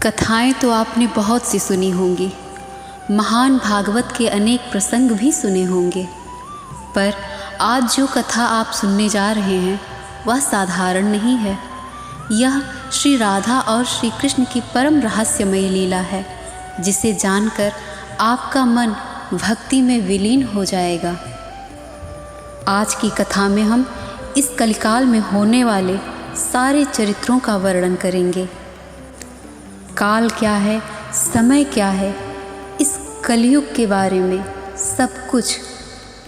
कथाएं तो आपने बहुत सी सुनी होंगी, महान भागवत के अनेक प्रसंग भी सुने होंगे, पर आज जो कथा आप सुनने जा रहे हैं वह साधारण नहीं है। यह श्री राधा और श्री कृष्ण की परम रहस्यमयी लीला है, जिसे जानकर आपका मन भक्ति में विलीन हो जाएगा। आज की कथा में हम इस कलिकाल में होने वाले सारे चरित्रों का वर्णन करेंगे। काल क्या है, समय क्या है, इस कलयुग के बारे में सब कुछ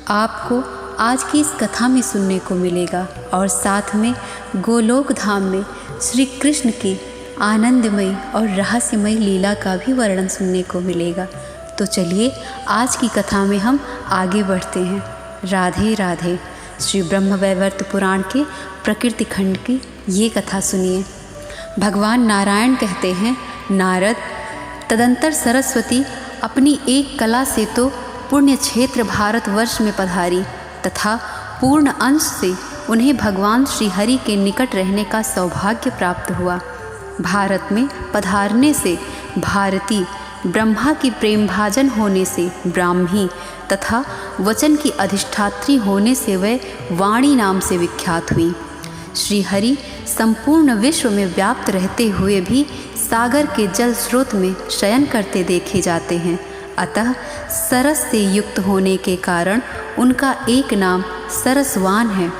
आपको आज की इस कथा में सुनने को मिलेगा और साथ में गोलोक धाम में श्री कृष्ण की आनंदमयी और रहस्यमयी लीला का भी वर्णन सुनने को मिलेगा। तो चलिए आज की कथा में हम आगे बढ़ते हैं। राधे राधे। श्री ब्रह्मवैवर्त पुराण के प्रकृति खंड की ये कथा सुनिए। भगवान नारायण कहते हैं, नारद, तदंतर सरस्वती अपनी एक कला से तो पुण्य क्षेत्र भारतवर्ष में पधारी तथा पूर्ण अंश से उन्हें भगवान श्री हरि के निकट रहने का सौभाग्य प्राप्त हुआ। भारत में पधारने से भारती, ब्रह्मा की प्रेमभाजन होने से ब्राह्मी तथा वचन की अधिष्ठात्री होने से वह वाणी नाम से विख्यात हुई। श्री हरि संपूर्ण विश्व में व्याप्त रहते हुए भी सागर के जल स्रोत में शयन करते देखे जाते हैं। अतः सरस से युक्त होने के कारण उनका एक नाम सरसवान है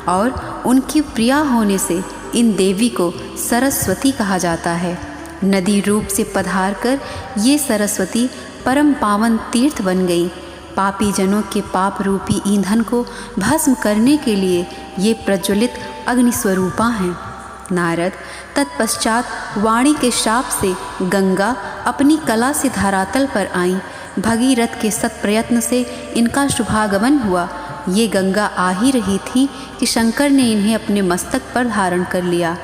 और उनकी प्रिया होने से इन देवी को सरस्वती कहा जाता है। नदी रूप से पधार कर ये सरस्वती परम पावन तीर्थ बन गई। पापी जनों के पाप रूपी ईंधन को भस्म करने के लिए ये प्रज्वलित अग्निस्वरूपा हैं। नारद, तत्पश्चात वाणी के शाप से गंगा अपनी कला से धरातल पर आईं। भगीरथ के सत्प्रयत्न से इनका शुभागमन हुआ। ये गंगा आ ही रही थी कि शंकर ने इन्हें अपने मस्तक पर धारण कर लिया।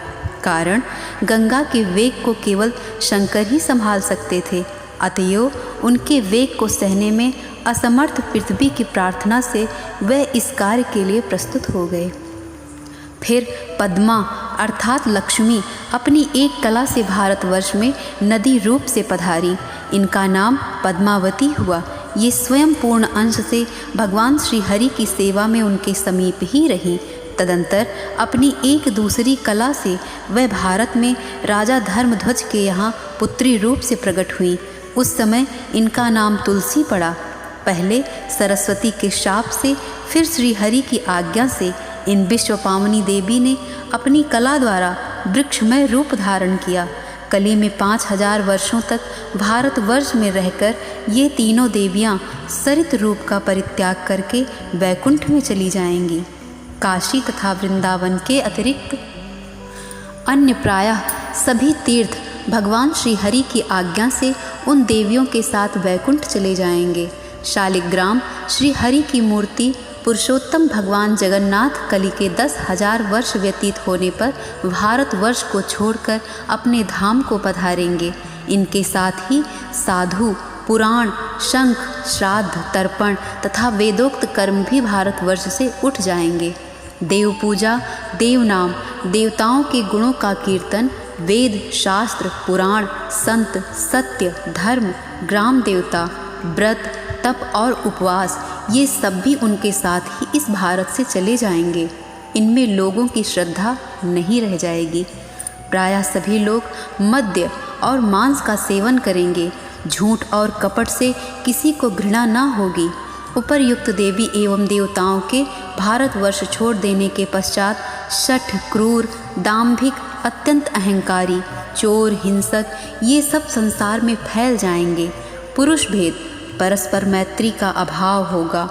कारण गंगा के वेग को केवल शंकर ही संभाल सकते थे, अतएव उनके वेग को सहने में असमर्थ पृथ्वी की प्रार्थना से वह इस कार्य के लिए प्रस्तुत हो गए। फिर पद्मा अर्थात लक्ष्मी अपनी एक कला से भारतवर्ष में नदी रूप से पधारी। इनका नाम पद्मावती हुआ। ये स्वयं पूर्ण अंश से भगवान श्री हरि की सेवा में उनके समीप ही रही। तदंतर अपनी एक दूसरी कला से वह भारत में राजा धर्मध्वज के यहाँ पुत्री रूप से प्रकट हुई। उस समय इनका नाम तुलसी पड़ा। पहले सरस्वती के शाप से, फिर श्री हरि की आज्ञा से इन विश्वपावनी देवी ने अपनी कला द्वारा वृक्षमय रूप धारण किया। कली में 5000 वर्षों तक भारतवर्ष में रहकर ये तीनों देवियाँ सरित रूप का परित्याग करके वैकुंठ में चली जाएंगी। काशी तथा वृंदावन के अतिरिक्त अन्य प्रायः सभी तीर्थ भगवान श्री हरि की आज्ञा से उन देवियों के साथ वैकुंठ चले जाएंगे। शालिग्राम श्री हरि की मूर्ति पुरुषोत्तम भगवान जगन्नाथ कली के 10,000 वर्ष व्यतीत होने पर भारतवर्ष को छोड़कर अपने धाम को पधारेंगे। इनके साथ ही साधु, पुराण, शंख, श्राद्ध, तर्पण तथा वेदोक्त कर्म भी भारतवर्ष से उठ जाएंगे। देव पूजा, देव नाम, देवताओं के गुणों का कीर्तन, वेद, शास्त्र, पुराण, संत, सत्य, धर्म, ग्राम देवता, व्रत, तप और उपवास, ये सब भी उनके साथ ही इस भारत से चले जाएंगे। इनमें लोगों की श्रद्धा नहीं रह जाएगी। प्रायः सभी लोग मद्य और मांस का सेवन करेंगे। झूठ और कपट से किसी को घृणा न होगी। उपर्युक्त देवी एवं देवताओं के भारतवर्ष छोड़ देने के पश्चात शठ, क्रूर, दाम्भिक, अत्यंत अहंकारी, चोर, हिंसक, ये सब संसार में फैल जाएंगे। पुरुष भेद, परस्पर मैत्री का अभाव होगा।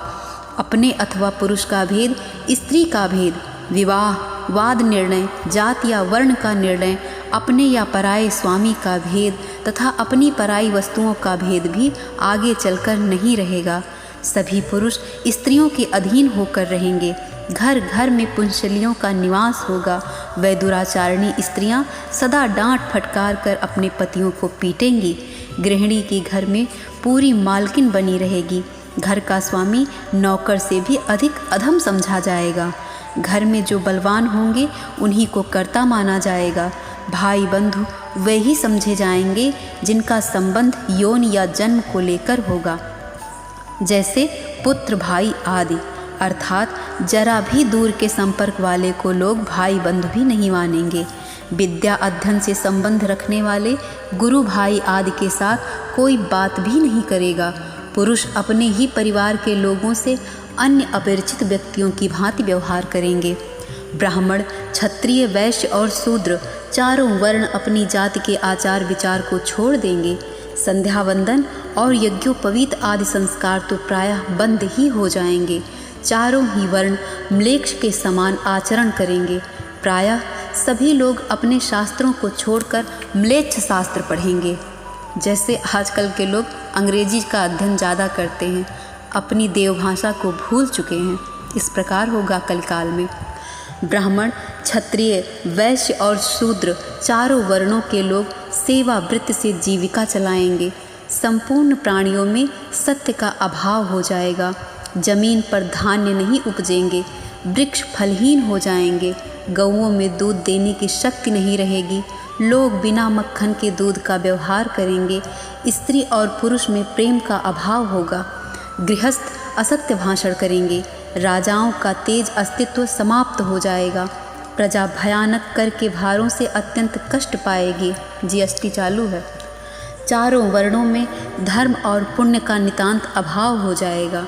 अपने अथवा पुरुष का भेद, स्त्री का भेद, विवाह, वाद निर्णय, जात या वर्ण का निर्णय, अपने या पराये स्वामी का भेद तथा अपनी पराई वस्तुओं का भेद भी आगे चलकर नहीं रहेगा। सभी पुरुष स्त्रियों के अधीन होकर रहेंगे। घर घर में पुंशलियों का निवास होगा। वह दुराचारणी स्त्रियां सदा डांट फटकार कर अपने पतियों को पीटेंगी। गृहिणी की घर में पूरी मालकिन बनी रहेगी। घर का स्वामी नौकर से भी अधिक अधम समझा जाएगा। घर में जो बलवान होंगे उन्हीं को कर्ता माना जाएगा। भाई बंधु वे ही समझे जाएंगे जिनका संबंध यौन या जन्म को लेकर होगा, जैसे पुत्र भाई आदि। अर्थात जरा भी दूर के संपर्क वाले को लोग भाई बंधु भी नहीं मानेंगे। विद्या अध्ययन से संबंध रखने वाले गुरु भाई आदि के साथ कोई बात भी नहीं करेगा। पुरुष अपने ही परिवार के लोगों से अन्य अपरिचित व्यक्तियों की भांति व्यवहार करेंगे। ब्राह्मण, क्षत्रिय, वैश्य और शूद्र चारों वर्ण अपनी जाति के आचार विचार को छोड़ देंगे। संध्या वंदन और यज्ञोपवीत आदि संस्कार तो प्रायः बंद ही हो जाएंगे। चारों ही वर्ण म्लेच्छ के समान आचरण करेंगे। प्रायः सभी लोग अपने शास्त्रों को छोड़कर म्लेच्छ शास्त्र पढ़ेंगे। जैसे आजकल के लोग अंग्रेजी का अध्ययन ज़्यादा करते हैं, अपनी देवभाषा को भूल चुके हैं। इस प्रकार होगा कलकाल में। ब्राह्मण, क्षत्रिय, वैश्य और शूद्र चारों वर्णों के लोग सेवा वृत्ति से जीविका चलाएंगे। संपूर्ण प्राणियों में सत्य का अभाव हो जाएगा। जमीन पर धान्य नहीं उपजेंगे, वृक्ष फलहीन हो जाएंगे, गौओं में दूध देने की शक्ति नहीं रहेगी। लोग बिना मक्खन के दूध का व्यवहार करेंगे। स्त्री और पुरुष में प्रेम का अभाव होगा। गृहस्थ असत्य भाषण करेंगे। राजाओं का तेज अस्तित्व समाप्त हो जाएगा। प्रजा भयानक कर के भारों से अत्यंत कष्ट पाएगी। जीएसटी चालू है। चारों वर्णों में धर्म और पुण्य का नितांत अभाव हो जाएगा।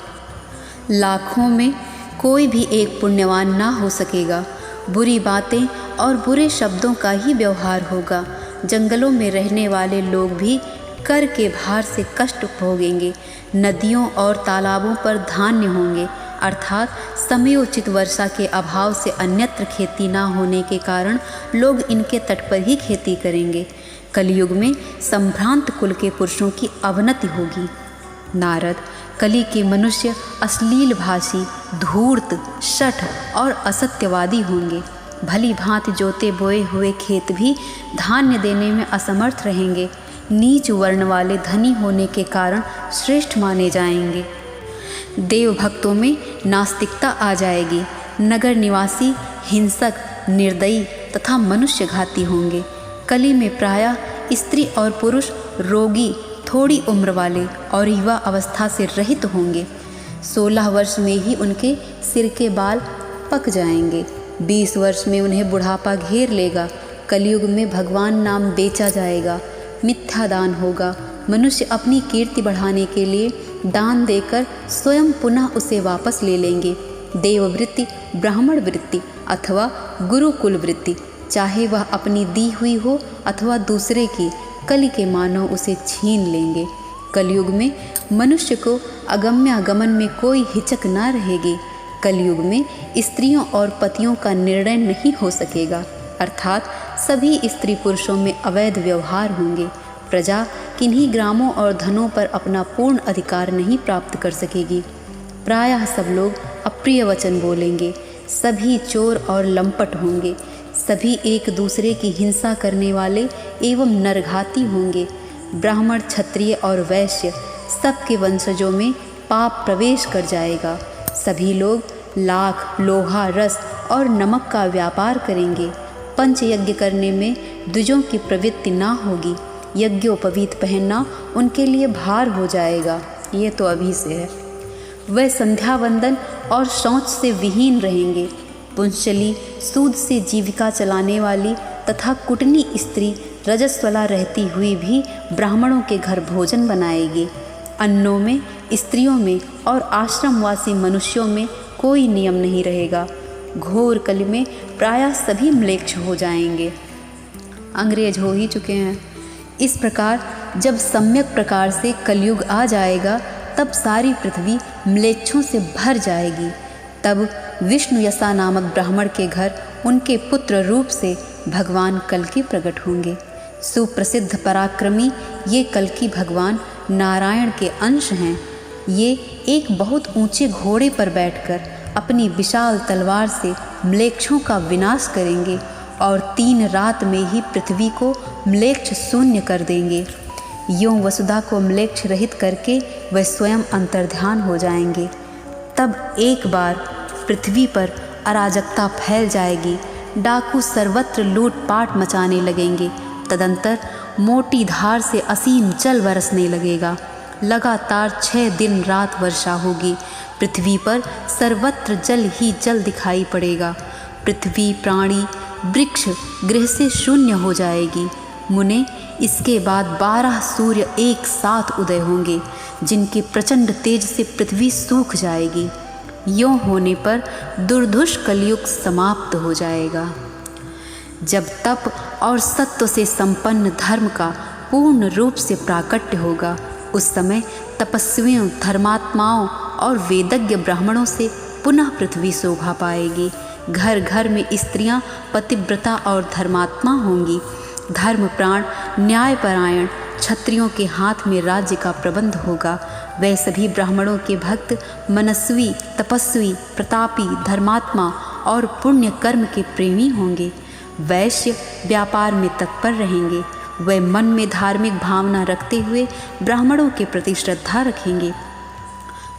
लाखों में कोई भी एक पुण्यवान ना हो सकेगा। बुरी बातें और बुरे शब्दों का ही व्यवहार होगा। जंगलों में रहने वाले लोग भी कर के भार से कष्ट भोगेंगे। नदियों और तालाबों पर धान्य होंगे, अर्थात समयोचित वर्षा के अभाव से अन्यत्र खेती ना होने के कारण लोग इनके तट पर ही खेती करेंगे। कलयुग में संभ्रांत कुल के पुरुषों की अवनति होगी। नारद, कली के मनुष्य अश्लील भाषी, धूर्त, शठ और असत्यवादी होंगे। भली भांति जोते बोए हुए खेत भी धान्य देने में असमर्थ रहेंगे। नीच वर्ण वाले धनी होने के कारण श्रेष्ठ माने जाएंगे। देव भक्तों में नास्तिकता आ जाएगी। नगर निवासी हिंसक, निर्दयी तथा मनुष्यघाती होंगे। कली में प्रायः स्त्री और पुरुष रोगी, थोड़ी उम्र वाले और युवा अवस्था से रहित होंगे। 16 वर्ष में ही उनके सिर के बाल पक जाएंगे। 20 वर्ष में उन्हें बुढ़ापा घेर लेगा। कलयुग में भगवान नाम बेचा जाएगा। मिथ्या दान होगा। मनुष्य अपनी कीर्ति बढ़ाने के लिए दान देकर स्वयं पुनः उसे वापस ले लेंगे। देववृत्ति, ब्राह्मण वृत्ति अथवा गुरुकुल वृत्ति, चाहे वह अपनी दी हुई हो अथवा दूसरे की, कली के मानव उसे छीन लेंगे। कलयुग में मनुष्य को अगम्यागमन में कोई हिचक न रहेगी। कलयुग में स्त्रियों और पतियों का निर्णय नहीं हो सकेगा, अर्थात सभी स्त्री पुरुषों में अवैध व्यवहार होंगे। प्रजा किन्हीं ग्रामों और धनों पर अपना पूर्ण अधिकार नहीं प्राप्त कर सकेगी। प्रायः सब लोग अप्रिय वचन बोलेंगे। सभी चोर और लंपट होंगे। सभी एक दूसरे की हिंसा करने वाले एवं नरघाती होंगे। ब्राह्मण, क्षत्रिय और वैश्य सबके वंशजों में पाप प्रवेश कर जाएगा। सभी लोग लाख, लोहा, रस और नमक का व्यापार करेंगे। पंचयज्ञ करने में द्विजों की प्रवृत्ति ना होगी। यज्ञोपवीत पहनना उनके लिए भार हो जाएगा। ये तो अभी से है। वह संध्या वंदन और शौच से विहीन रहेंगे। पुंशली, सूद से जीविका चलाने वाली तथा कुटनी स्त्री रजस्वला रहती हुई भी ब्राह्मणों के घर भोजन बनाएगी। अन्नों में, स्त्रियों में और आश्रमवासी मनुष्यों में कोई नियम नहीं रहेगा। घोर कली में प्रायः सभी म्लेच्छ हो जाएंगे। अंग्रेज हो ही चुके हैं। इस प्रकार जब सम्यक प्रकार से कलयुग आ जाएगा तब सारी पृथ्वी म्लेच्छों से भर जाएगी। तब विष्णु यसा नामक ब्राह्मण के घर उनके पुत्र रूप से भगवान कल्कि प्रकट होंगे। सुप्रसिद्ध पराक्रमी ये कल्कि भगवान नारायण के अंश हैं। ये एक बहुत ऊंचे घोड़े पर बैठकर अपनी विशाल तलवार से म्लेच्छों का विनाश करेंगे और 3 रात में ही पृथ्वी को म्लेच्छ शून्य कर देंगे। यों वसुधा को म्लेच्छ रहित करके वह स्वयं अंतर्ध्यान हो जाएंगे। तब एक बार पृथ्वी पर अराजकता फैल जाएगी। डाकू सर्वत्र लूटपाट मचाने लगेंगे। तदंतर मोटी धार से असीम जल बरसने लगेगा। लगातार 6 दिन रात वर्षा होगी। पृथ्वी पर सर्वत्र जल ही जल दिखाई पड़ेगा। पृथ्वी, प्राणी, वृक्ष, गृह से शून्य हो जाएगी। मुने, इसके बाद 12 सूर्य एक साथ उदय होंगे, जिनके प्रचंड तेज से पृथ्वी सूख जाएगी। यों होने पर दुर्धुष कलयुग समाप्त हो जाएगा। जब तप और सत्व से संपन्न धर्म का पूर्ण रूप से प्राकट्य होगा, उस समय तपस्वियों, धर्मात्माओं और वेदज्ञ ब्राह्मणों से पुनः पृथ्वी शोभा पाएगी। घर घर में स्त्रियां पतिव्रता और धर्मात्मा होंगी। धर्मप्राण, न्यायपरायण क्षत्रियों के हाथ में राज्य का प्रबंध होगा। वे सभी ब्राह्मणों के भक्त, मनस्वी, तपस्वी, प्रतापी, धर्मात्मा और पुण्य कर्म के प्रेमी होंगे। वैश्य व्यापार में तत्पर रहेंगे। वे मन में धार्मिक भावना रखते हुए ब्राह्मणों के प्रति श्रद्धा रखेंगे।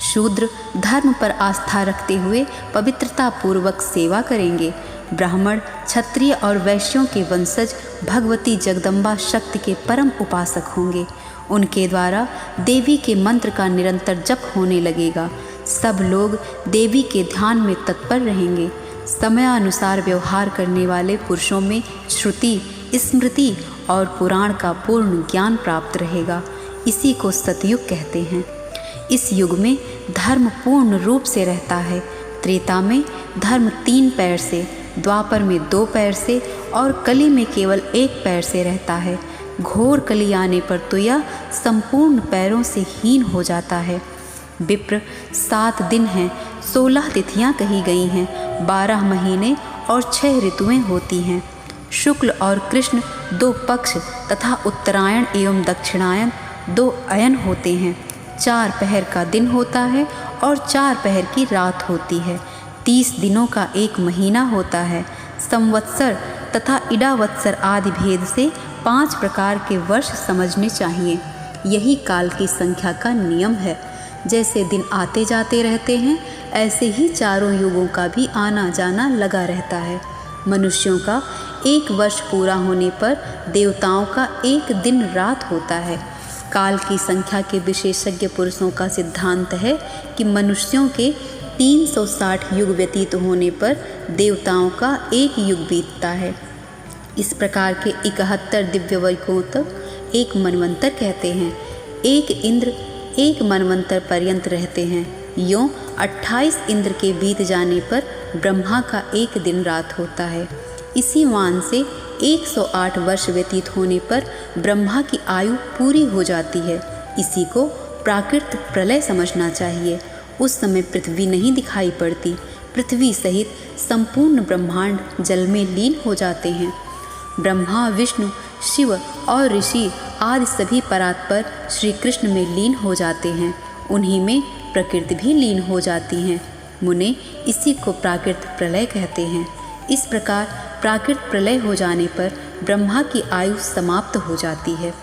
शूद्र धर्म पर आस्था रखते हुए पवित्रता पूर्वक सेवा करेंगे। ब्राह्मण, क्षत्रिय और वैश्यों के वंशज भगवती जगदम्बा शक्ति के परम उपासक होंगे। उनके द्वारा देवी के मंत्र का निरंतर जप होने लगेगा। सब लोग देवी के ध्यान में तत्पर रहेंगे। समयानुसार व्यवहार करने वाले पुरुषों में श्रुति, स्मृति और पुराण का पूर्ण ज्ञान प्राप्त रहेगा। इसी को सतयुग कहते हैं। इस युग में धर्म पूर्ण रूप से रहता है। त्रेता में धर्म 3 पैर से, द्वापर में 2 पैर से और कली में केवल 1 पैर से रहता है। घोर कली आने पर तो यह संपूर्ण पैरों से हीन हो जाता है। विप्र, 7 दिन हैं, 16 तिथियां कही गई हैं, 12 महीने और 6 ऋतुएं होती हैं। शुक्ल और कृष्ण 2 पक्ष तथा उत्तरायण एवं दक्षिणायन 2 अयन होते हैं। 4 पहर का दिन होता है और 4 पहर की रात होती है। 30 दिनों का एक महीना होता है। संवत्सर तथा इडावत्सर आदि भेद से 5 प्रकार के वर्ष समझने चाहिए। यही काल की संख्या का नियम है। जैसे दिन आते जाते रहते हैं, ऐसे ही चारों युगों का भी आना जाना लगा रहता है। मनुष्यों का 1 वर्ष पूरा होने पर देवताओं का 1 दिन रात होता है। काल की संख्या के विशेषज्ञ पुरुषों का सिद्धांत है कि मनुष्यों के 360 युग व्यतीत होने पर देवताओं का 1 युग बीतता है। इस प्रकार के 71 दिव्य वर्गों तक एक मनवंतर कहते हैं। एक इंद्र 1 मनवंतर पर्यंत रहते हैं। यों 28 इंद्र के बीत जाने पर ब्रह्मा का 1 दिन रात होता है। इसी मान से 108 वर्ष व्यतीत होने पर ब्रह्मा की आयु पूरी हो जाती है। इसी को प्राकृत प्रलय समझना चाहिए। उस समय पृथ्वी नहीं दिखाई पड़ती। पृथ्वी सहित संपूर्ण ब्रह्मांड जल में लीन हो जाते हैं। ब्रह्मा, विष्णु, शिव और ऋषि आदि सभी परात्पर श्री कृष्ण में लीन हो जाते हैं। उन्हीं में प्रकृति भी लीन हो जाती हैं। मुने, इसी को प्राकृत प्रलय कहते हैं। इस प्रकार प्राकृत प्रलय हो जाने पर ब्रह्मा की आयु समाप्त हो जाती है।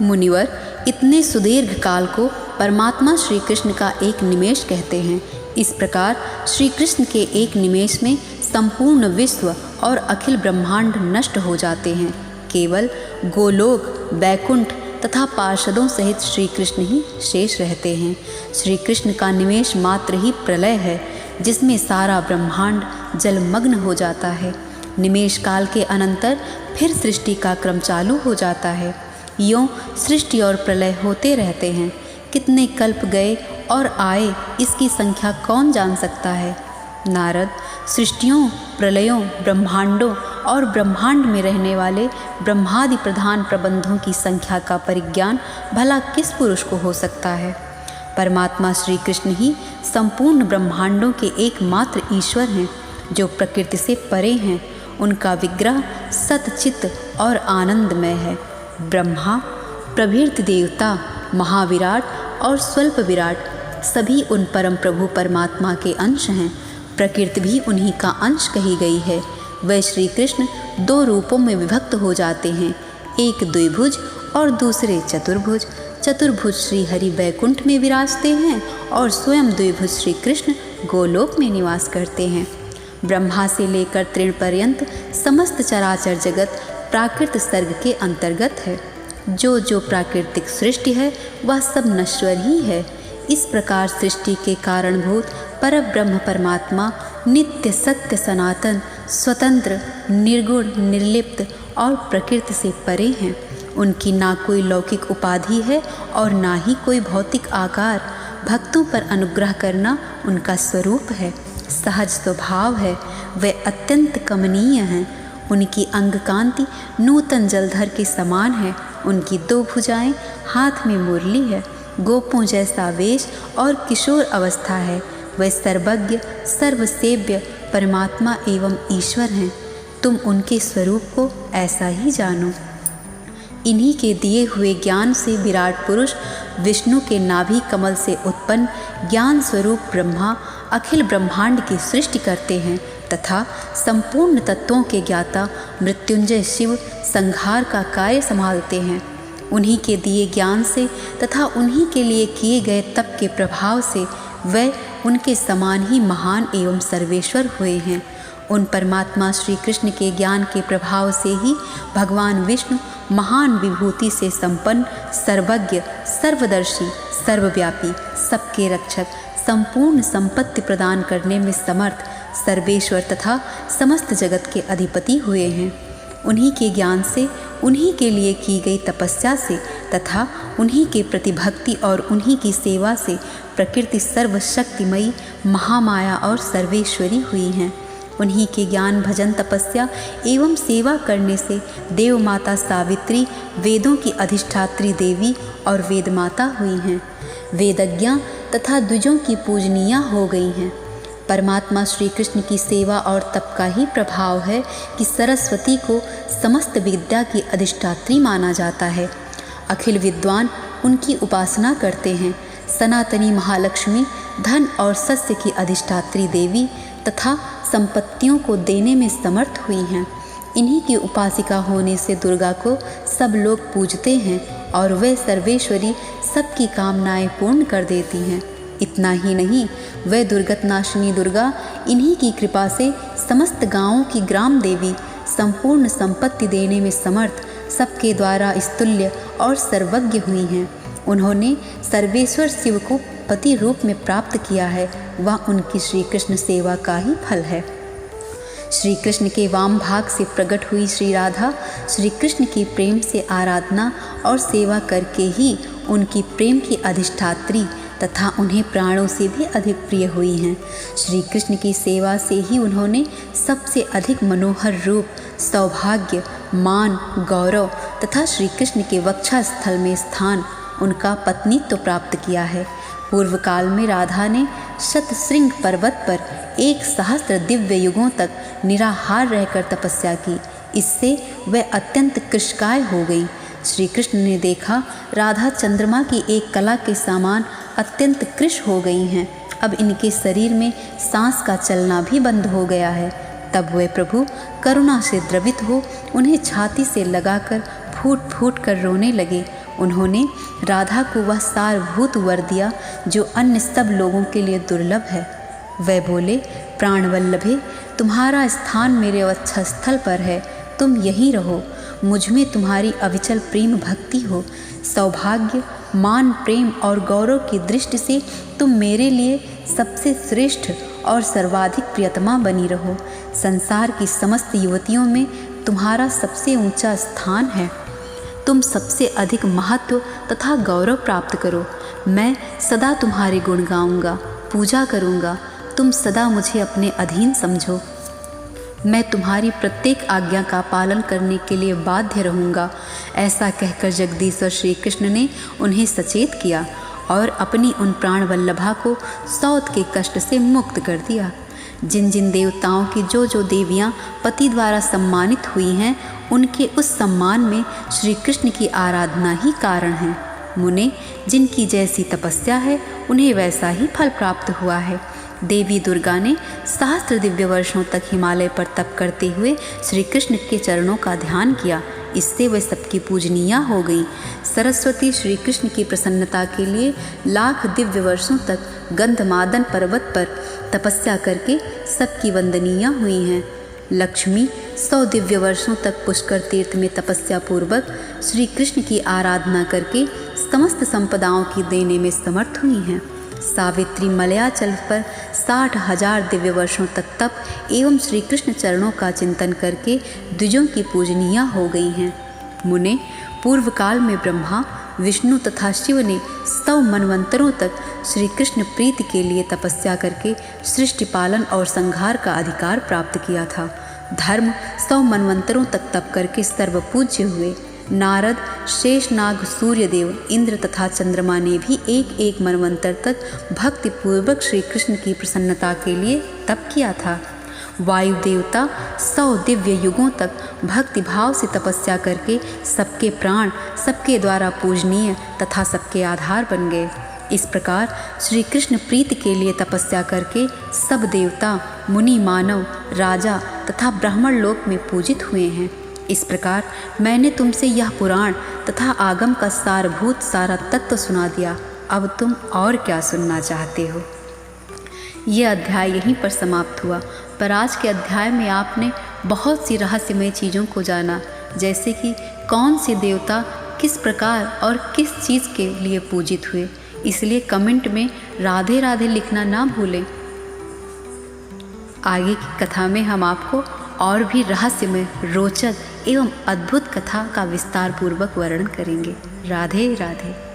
मुनिवर, इतने सुदीर्घ काल को परमात्मा श्री कृष्ण का एक निमेष कहते हैं। इस प्रकार श्री कृष्ण के एक निमेष में संपूर्ण विश्व और अखिल ब्रह्मांड नष्ट हो जाते हैं। केवल गोलोक, वैकुंठ तथा पार्षदों सहित श्री कृष्ण ही शेष रहते हैं। श्री कृष्ण का निमेष मात्र ही प्रलय है, जिसमें सारा ब्रह्मांड जलमग्न हो जाता है। निमेष काल के अनंतर फिर सृष्टि का क्रम चालू हो जाता है। यों सृष्टि और प्रलय होते रहते हैं। कितने कल्प गए और आए, इसकी संख्या कौन जान सकता है। नारद, सृष्टियों, प्रलयों, ब्रह्मांडों और ब्रह्मांड में रहने वाले ब्रह्मादि प्रधान प्रबंधों की संख्या का परिज्ञान भला किस पुरुष को हो सकता है। परमात्मा श्री कृष्ण ही संपूर्ण ब्रह्मांडों के एकमात्र ईश्वर हैं, जो प्रकृति से परे हैं। उनका विग्रह सतचित्त और आनंदमय है। ब्रह्मा, प्रभृति देवता, महाविराट और स्वल्प विराट सभी उन परम प्रभु परमात्मा के अंश हैं। प्रकृति भी उन्हीं का अंश कही गई है। वह श्री कृष्ण 2 रूपों में विभक्त हो जाते हैं, एक द्विभुज और दूसरे चतुर्भुज। चतुर्भुज श्री हरि वैकुंठ में विराजते हैं और स्वयं द्विभुज श्री कृष्ण गोलोक में निवास करते हैं। ब्रह्मा से लेकर तृण पर्यंत समस्त चराचर जगत प्राकृत सर्ग के अंतर्गत है। जो जो प्राकृतिक सृष्टि है वह सब नश्वर ही है। इस प्रकार सृष्टि के कारणभूत परब्रह्म परमात्मा नित्य सत्य सनातन स्वतंत्र निर्गुण निर्लिप्त और प्रकृति से परे हैं। उनकी ना कोई लौकिक उपाधि है और ना ही कोई भौतिक आकार। भक्तों पर अनुग्रह करना उनका स्वरूप है, सहज स्वभाव है। वे अत्यंत कमनीय हैं। उनकी अंग कांति नूतन जलधर के समान है। उनकी 2 भुजाएं, हाथ में मुरली है, गोपों जैसा वेश और किशोर अवस्था है। वे सर्वज्ञ सर्वसेव्य परमात्मा एवं ईश्वर हैं। तुम उनके स्वरूप को ऐसा ही जानो। इन्हीं के दिए हुए ज्ञान से विराट पुरुष विष्णु के नाभि कमल से उत्पन्न ज्ञान स्वरूप ब्रह्मा अखिल ब्रह्मांड की सृष्टि करते हैं तथा संपूर्ण तत्वों के ज्ञाता मृत्युंजय शिव संहार का कार्य संभालते हैं। उन्हीं के दिए ज्ञान से तथा उन्हीं के लिए किए गए तप के प्रभाव से वे उनके समान ही महान एवं सर्वेश्वर हुए हैं। उन परमात्मा श्री कृष्ण के ज्ञान के प्रभाव से ही भगवान विष्णु महान विभूति से संपन्न सर्वज्ञ सर्वदर्शी सर्वव्यापी सबके रक्षक संपूर्ण संपत्ति प्रदान करने में समर्थ सर्वेश्वर तथा समस्त जगत के अधिपति हुए हैं। उन्हीं के ज्ञान से उन्हीं के लिए की गई तपस्या से तथा उन्हीं के प्रति भक्ति और उन्हीं की सेवा से प्रकृति सर्वशक्तिमयी महामाया और सर्वेश्वरी हुई हैं। उन्हीं के ज्ञान भजन तपस्या एवं सेवा करने से देव माता सावित्री वेदों की अधिष्ठात्री देवी और वेद माता हुई हैं। वेदज्ञा तथा द्विजों की पूजनीया हो गई हैं। परमात्मा श्री कृष्ण की सेवा और तप का ही प्रभाव है कि सरस्वती को समस्त विद्या की अधिष्ठात्री माना जाता है। अखिल विद्वान उनकी उपासना करते हैं। सनातनी महालक्ष्मी धन और सस्य की अधिष्ठात्री देवी तथा संपत्तियों को देने में समर्थ हुई हैं। इन्हीं की उपासिका होने से दुर्गा को सब लोग पूजते हैं और वे सर्वेश्वरी सबकी कामनाएं पूर्ण कर देती हैं। इतना ही नहीं, वह दुर्गतनाशिनी दुर्गा इन्हीं की कृपा से समस्त गांवों की ग्राम देवी संपूर्ण संपत्ति देने में समर्थ सबके द्वारा स्तुल्य और सर्वज्ञ हुई हैं। उन्होंने सर्वेश्वर शिव को पति रूप में प्राप्त किया है। वह उनकी श्री कृष्ण सेवा का ही फल है। श्री कृष्ण के वाम भाग से प्रकट हुई श्री राधा श्री कृष्ण की प्रेम से आराधना और सेवा करके ही उनकी प्रेम की अधिष्ठात्री तथा उन्हें प्राणों से भी अधिक प्रिय हुई हैं। श्री कृष्ण की सेवा से ही उन्होंने सबसे अधिक मनोहर रूप, सौभाग्य, मान, गौरव तथा श्री कृष्ण के वक्षा स्थल में स्थान, उनका पत्नीत्व प्राप्त किया है। पूर्व काल में राधा ने शतशृंग पर्वत पर 1,000 दिव्य युगों तक निराहार रहकर तपस्या की। इससे वह अत्यंत कृशकाय हो गई। श्री कृष्ण ने देखा राधा चंद्रमा की एक कला के समान अत्यंत कृश हो गई हैं। अब इनके शरीर में सांस का चलना भी बंद हो गया है। तब वे प्रभु करुणा से द्रवित हो उन्हें छाती से लगाकर फूट फूट कर रोने लगे। उन्होंने राधा को वह सारभूत वर दिया जो अन्य सब लोगों के लिए दुर्लभ है। वे बोले, प्राणवल्लभे, तुम्हारा स्थान मेरे वत्स स्थल पर है, तुम यहीं रहो। मुझ में तुम्हारी अविचल प्रेम भक्ति हो। सौभाग्य, मान, प्रेम और गौरव की दृष्टि से तुम मेरे लिए सबसे श्रेष्ठ और सर्वाधिक प्रियतमा बनी रहो। संसार की समस्त युवतियों में तुम्हारा सबसे ऊंचा स्थान है। तुम सबसे अधिक महत्व तथा गौरव प्राप्त करो। मैं सदा तुम्हारे गुण गाऊंगा, पूजा करूंगा। तुम सदा मुझे अपने अधीन समझो। मैं तुम्हारी प्रत्येक आज्ञा का पालन करने के लिए बाध्य रहूँगा। ऐसा कहकर जगदीश्वर श्री कृष्ण ने उन्हें सचेत किया और अपनी उन प्राण वल्लभा को सौत के कष्ट से मुक्त कर दिया। जिन जिन देवताओं की जो जो देवियाँ पति द्वारा सम्मानित हुई हैं, उनके उस सम्मान में श्री कृष्ण की आराधना ही कारण है। मुने, जिनकी जैसी तपस्या है उन्हें वैसा ही फल प्राप्त हुआ है। देवी दुर्गा ने सहस्त्र दिव्य वर्षों तक हिमालय पर तप करते हुए श्री कृष्ण के चरणों का ध्यान किया। इससे वे सबकी पूजनीय हो गई। सरस्वती श्री कृष्ण की प्रसन्नता के लिए लाख दिव्य वर्षों तक गंधमादन पर्वत पर तपस्या करके सबकी वंदनीय हुई हैं। लक्ष्मी 100 दिव्य वर्षों तक पुष्कर तीर्थ में तपस्या पूर्वक श्री कृष्ण की आराधना करके समस्त संपदाओं की देने में समर्थ हुई हैं। सावित्री मलयाचल पर 60,000 दिव्य वर्षों तक तप एवं श्री कृष्ण चरणों का चिंतन करके द्विजों की पूजनीय हो गई हैं। मुने, पूर्व काल में ब्रह्मा, विष्णु तथा शिव ने 100 मनवंतरों तक श्री कृष्ण प्रीति के लिए तपस्या करके सृष्टि पालन और संहार का अधिकार प्राप्त किया था। धर्म 100 मनवंतरों तक तप करके सर्वपूज्य हुए। नारद, शेषनाग, सूर्यदेव, इंद्र तथा चंद्रमा ने भी एक एक मनवंतर तक भक्तिपूर्वक श्री कृष्ण की प्रसन्नता के लिए तप किया था। वायु देवता 100 दिव्य युगों तक भक्तिभाव से तपस्या करके सबके प्राण सबके द्वारा पूजनीय तथा सबके आधार बन गए। इस प्रकार श्री कृष्ण प्रीति के लिए तपस्या करके सब देवता, मुनि, मानव, राजा तथा ब्राह्मण लोक में पूजित हुए हैं। इस प्रकार मैंने तुमसे यह पुराण तथा आगम का सारभूत सारा तत्व सुना दिया। अब तुम और क्या सुनना चाहते हो? यह अध्याय यहीं पर समाप्त हुआ। पर आज के अध्याय में आपने बहुत सी रहस्यमय चीज़ों को जाना, जैसे कि कौन से देवता किस प्रकार और किस चीज़ के लिए पूजित हुए। इसलिए कमेंट में राधे राधे लिखना ना भूलें। आगे की कथा में हम आपको और भी रहस्यमय, रोचक एवं अद्भुत कथा का विस्तार पूर्वक वर्णन करेंगे। राधे राधे।